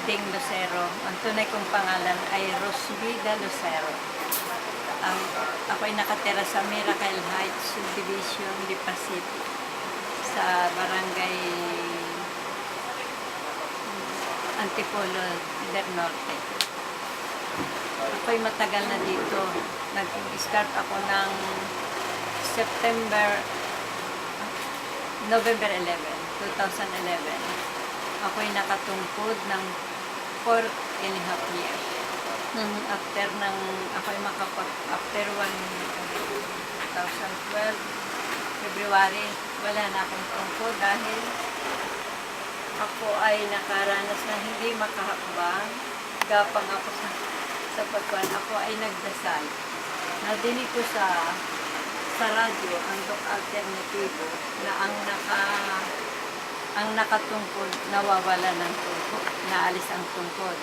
Ding Lucero. Ang tunay kong pangalan ay Rosvida Lucero. Ako'y nakatira sa Miracle Heights Subdivision, Lipa City, sa barangay Antipolo del Norte. Ako'y matagal na dito. Nag-start ako ng November 11, 2011. Ako'y nakatungkod ng 4.5 years. After 2012, February, wala na akong tungkod dahil ako ay nakaranas na hindi makahakbang. Gapang ako sa pagkuhan. Ako ay nagdasal. Nadinig ko sa radyo ang Doc Alternativo na ang nakatungkod nawawala ng tungkod, naalis ang tungkod.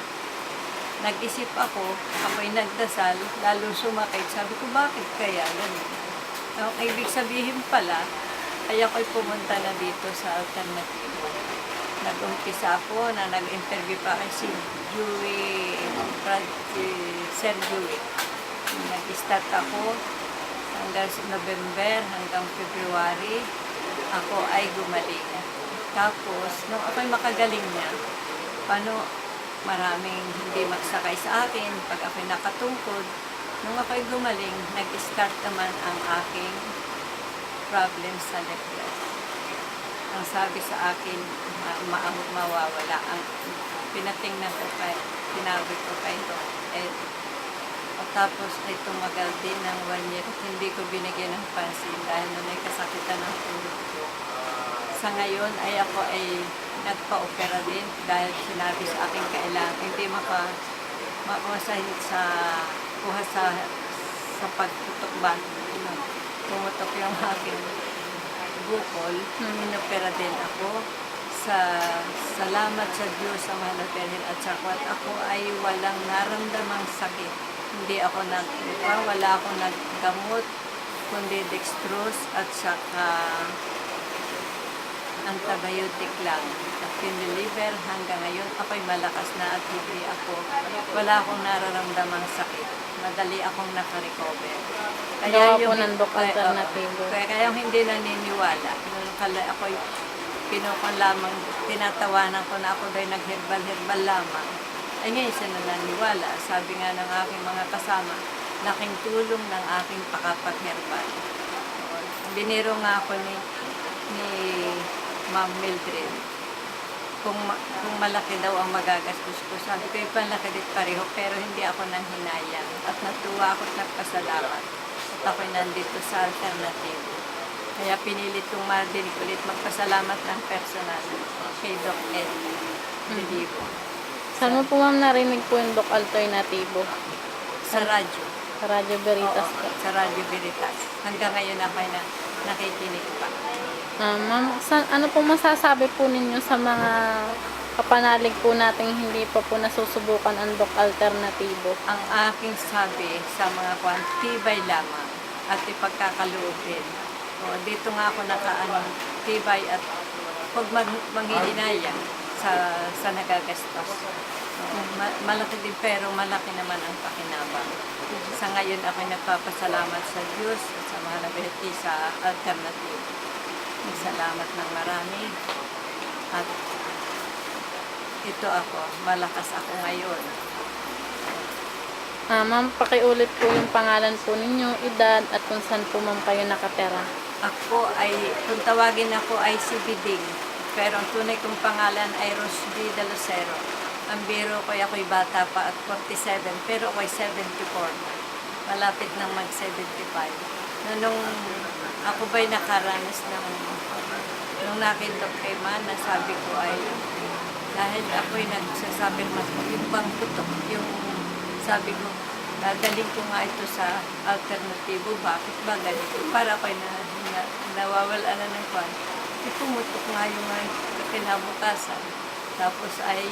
Nag-isip ako'y nagdasal, lalo sumakit. Sabi ko, bakit kaya ganun? Ang ibig sabihin pala, ay ako'y pumunta na dito sa Alternativo. Nag-umpisa ako na nag-interview pa kay Sir Dewey. Nag-start ako hanggang November, hanggang February, ako ay gumaling. Tapos, nung ako'y makagaling na, maraming hindi magsakay sa akin pag ako'y nakatungkod. Nung ako'y gumaling, nag-start naman ang aking problem sa left breast. Ang sabi sa akin, mawawala. Ang pinatingnan ko tinabi ko kay Doc. Tapos ay tumagal din ng 1 year at hindi ko binigyan ng pansin dahil nun ay kasakitan ng tulog ko. Sa ngayon ay ako ay nagpa-opera din dahil sinabi sa akin kailangan hindi makuha sa pagtutok ba. Pumutok yung aking bukol. Inopera din ako. Salamat sa Diyos, sa mahal na Birhen at sa kwat. Ako ay walang naramdamang sakit. Hindi ako wala akong naggamot, kundi dextrose at saka antibiotic lang. At piniliver hanggang ngayon, ako'y malakas na at wala akong nararamdamang sakit. Madali akong nakarecover. Kaya po ng Doc Alternativo. Kaya hindi naniniwala. Ako'y pinukon lamang, tinatawanan ko na ako dahil nag-herbal lamang. Ay ngayon siya naniniwala. Sabi nga ng aking mga kasama, laking tulong ng aking pakapag-herbal. Biniro nga ako ni Ma'am Mildred. Kung malaki daw ang magagastos ko, sabi ko, ipanlaki dit pareho, pero hindi ako nang hinayang. At natuwa ako at nagpasalamat. At ako'y nandito sa Alternativo. Kaya pinilit kong madinig ulit magpasalamat ng personal kay Doc Ed Relivo. Saan mo po ma'am narinig po yung Doc Alternativo? Sa radyo. Sa Radyo Veritas po. Sa Radyo Veritas. Hanggang ngayon ako'y nakikinig pa. Ma'am, ano po masasabi po ninyo sa mga kapanalig po nating hindi pa po nasusubukan ang Doc Alternativo? Ang aking sabi sa mga tibay lamang at ipagkakaluubin. Dito nga ako tibay at huwag manghihinayang sa nagagastos. Malaki din pero malaki naman ang pakinabang. Sa ngayon ako'y nagpapasalamat sa Diyos at sa mahal na Birhen sa Alternativo. Salamat ng marami. At ito ako, malakas ako ngayon. Ma'am, pakiulit po yung pangalan po ninyo, edad, at kung saan po ma'am kayo nakatera. Kung tawagin ako ay si Biding. Pero ang tunay kong pangalan ay Rosvida Lucero. Ang biro ko ako'y bata pa at 47, pero ako'y 74. Malapit nang mag-75. Nung ako ba'y nakaranas nung nakindok kay Mana, sabi ko ay, dahil ako'y nagsasabi yung bang putok, yung sabi ko, dadalhin ko nga ito sa Alternativo, bakit ba ganito? Para ako'y nawawala na ng kwan. Pumutok nga yung kinabukasan. Tapos ay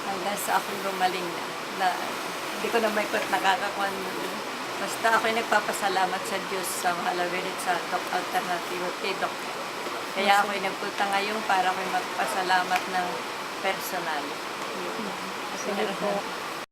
hanggang sa ako'y gumaling na hindi ko na may nakakakwan mo. Basta ako'y nagpapasalamat sa Diyos sa mahal na Birhen sa Doc Alternativo kay Doc. Kaya ako'y nagpunta ngayon para ako'y magpasalamat ng personal. Sige po.